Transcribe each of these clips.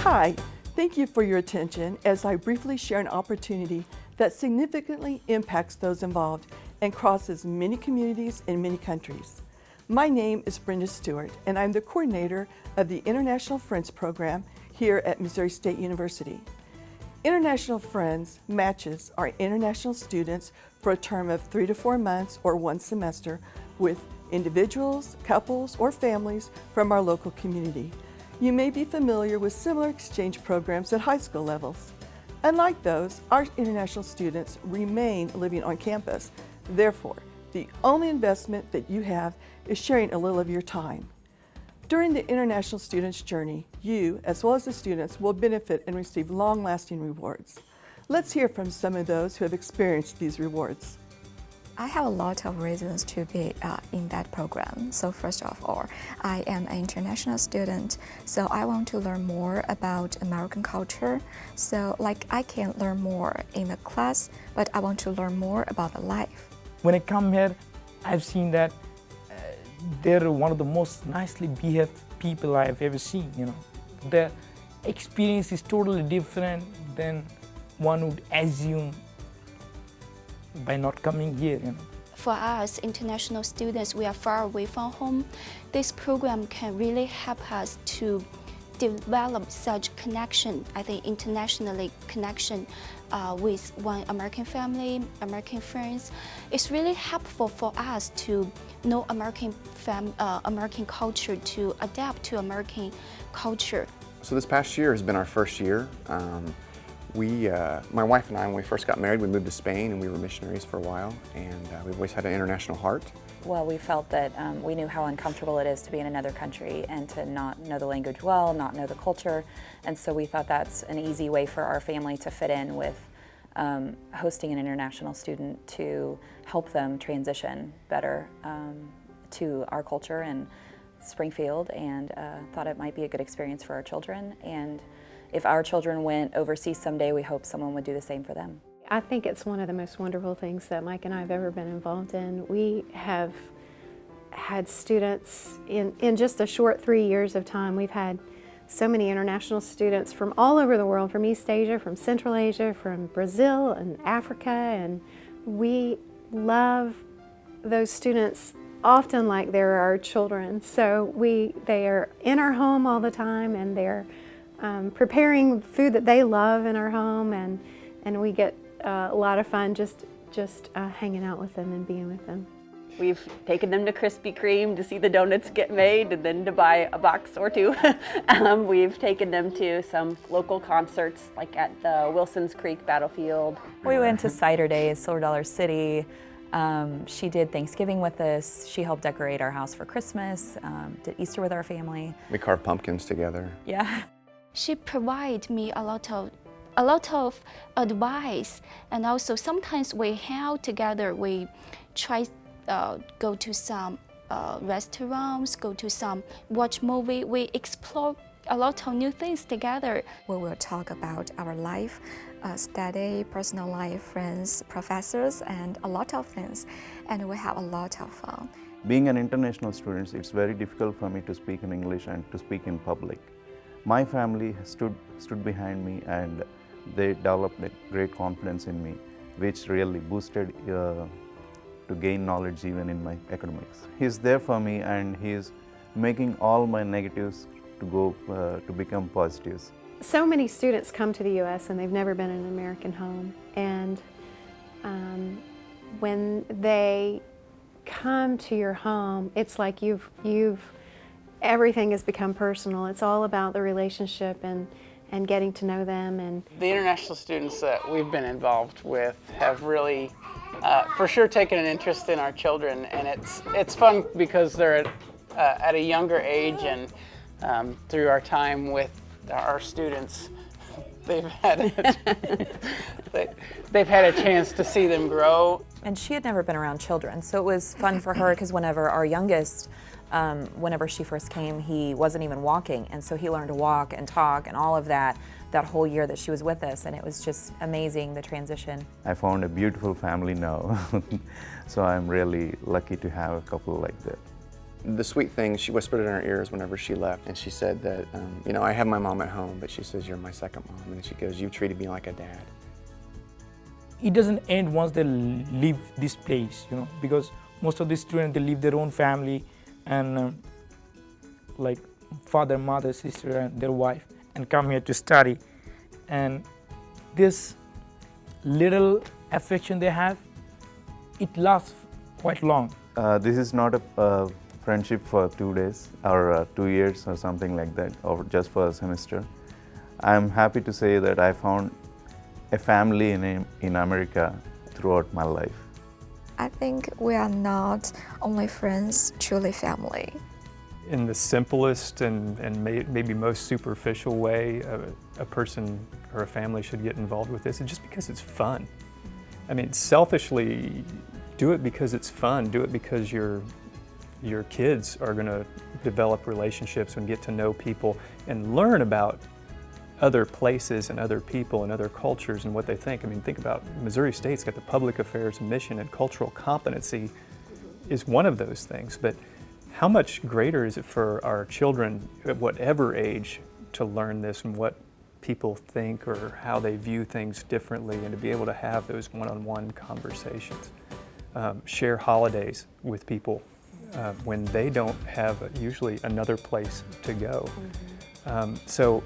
Hi, thank you for your attention as I briefly share an opportunity that significantly impacts those involved and crosses many communities in many countries. My name is Brenda Stewart, and I'm the coordinator of the International Friends program here at Missouri State University. International Friends matches our international students for a term of 3 to 4 months or 1 semester with individuals, couples, or families from our local community. You may be familiar with similar exchange programs at high school levels. Unlike those, our international students remain living on campus. Therefore, the only investment that you have is sharing a little of your time. During the international student's journey, you, as well as the students, will benefit and receive long-lasting rewards. Let's hear from some of those who have experienced these rewards. I have a lot of reasons to be in that program. So first of all, I am an international student, so I want to learn more about American culture. So I can learn more in the class, but I want to learn more about the life. When I come here, I've seen that they're one of the most nicely behaved people I've ever seen. Their experience is totally different than one would assume by not coming here. For us, international students, we are far away from home. This program can really help us to develop such connection, I think internationally connection with one American family, American friends. It's really helpful for us to know American culture, to adapt to American culture. So this past year has been our first year. My wife and I, when we first got married, we moved to Spain and we were missionaries for a while, and we've always had an international heart. Well, we felt that we knew how uncomfortable it is to be in another country and to not know the language well, not know the culture, and so we thought that's an easy way for our family to fit in with hosting an international student to help them transition better to our culture and Springfield, and thought it might be a good experience for our children. And if our children went overseas someday, we hope someone would do the same for them. I think it's one of the most wonderful things that Mike and I have ever been involved in. We have had students in just a short 3 years of time. We've had so many international students from all over the world, from East Asia, from Central Asia, from Brazil and Africa, and we love those students often like they're our children. So they are in our home all the time, and they're preparing food that they love in our home, and we get a lot of fun just hanging out with them and being with them. We've taken them to Krispy Kreme to see the donuts get made and then to buy a box or two. We've taken them to some local concerts, like at the Wilson's Creek Battlefield. We went to Cider Days, Silver Dollar City. She did Thanksgiving with us. She helped decorate our house for Christmas, did Easter with our family. We carved pumpkins together. Yeah. She provided me a lot of advice, and also sometimes we hang out together. We try go to some restaurants, go to some watch movie. We explore a lot of new things together. We will talk about our life, study, personal life, friends, professors, and a lot of things, and we have a lot of fun. Being an international student, it's very difficult for me to speak in English and to speak in public. My family stood behind me, and they developed a great confidence in me, which really boosted to gain knowledge even in my academics. He's there for me, and he's making all my negatives to become positives. So many students come to the U.S. and they've never been in an American home, and when they come to your home, it's like everything has become personal. It's all about the relationship and getting to know them. And the international students that we've been involved with have really, for sure, taken an interest in our children, and it's fun because they're at a younger age, and through our time with our students, they've had a chance to see them grow. And she had never been around children, so it was fun for her because whenever our youngest, whenever she first came, he wasn't even walking, and so he learned to walk and talk and all of that whole year that she was with us, and it was just amazing, the transition. I found a beautiful family now, so I'm really lucky to have a couple like that. The sweet thing, she whispered in our ears whenever she left, and she said that, you know, I have my mom at home, but she says, you're my second mom, and she goes, you treated me like a dad. It doesn't end once they leave this place, you know, because most of the students, they leave their own family and like father, mother, sister, and their wife, and come here to study. And this little affection they have, it lasts quite long. This is not a friendship for 2 days or 2 years or something like that, or just for a semester. I'm happy to say that I found a family in America throughout my life. I think we are not only friends, truly family. In the simplest and maybe most superficial way, a person or a family should get involved with this, and just because it's fun. I mean, selfishly, do it because it's fun. Do it because your kids are going to develop relationships and get to know people and learn about other places and other people and other cultures and what they think. I mean, think about Missouri State's got the public affairs mission, and cultural competency is one of those things. But how much greater is it for our children at whatever age to learn this and what people think or how they view things differently, and to be able to have those one-on-one conversations. Share holidays with people when they don't have usually another place to go. So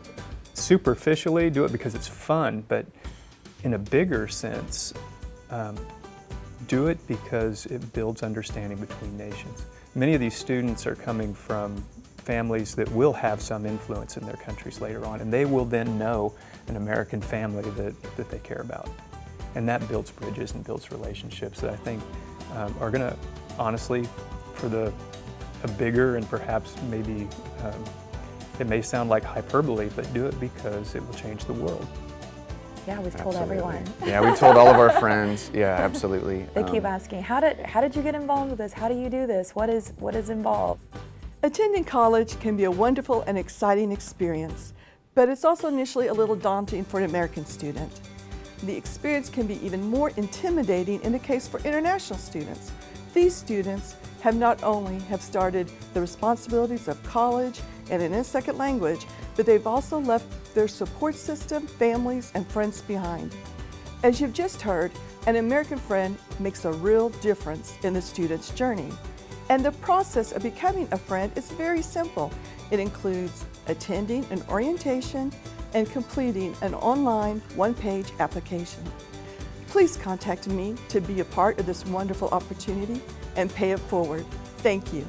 superficially, do it because it's fun, but in a bigger sense, do it because it builds understanding between nations. Many of these students are coming from families that will have some influence in their countries later on, and they will then know an American family that they care about. And that builds bridges and builds relationships that I think are going to, honestly, for a bigger and perhaps maybe, it may sound like hyperbole, but do it because it will change the world. Yeah, we've told Absolutely. everyone. Yeah, we told all of our friends. Yeah, absolutely. They keep asking, how did you get involved with this? How do you do this? What is involved? Attending college can be a wonderful and exciting experience, but it's also initially a little daunting for an American student. The experience can be even more intimidating in the case for international students. These students have not only started the responsibilities of college and in a second language, but they've also left their support system, families, and friends behind. As you've just heard, an American friend makes a real difference in the student's journey. And the process of becoming a friend is very simple. It includes attending an orientation and completing an online one-page application. Please contact me to be a part of this wonderful opportunity and pay it forward. Thank you.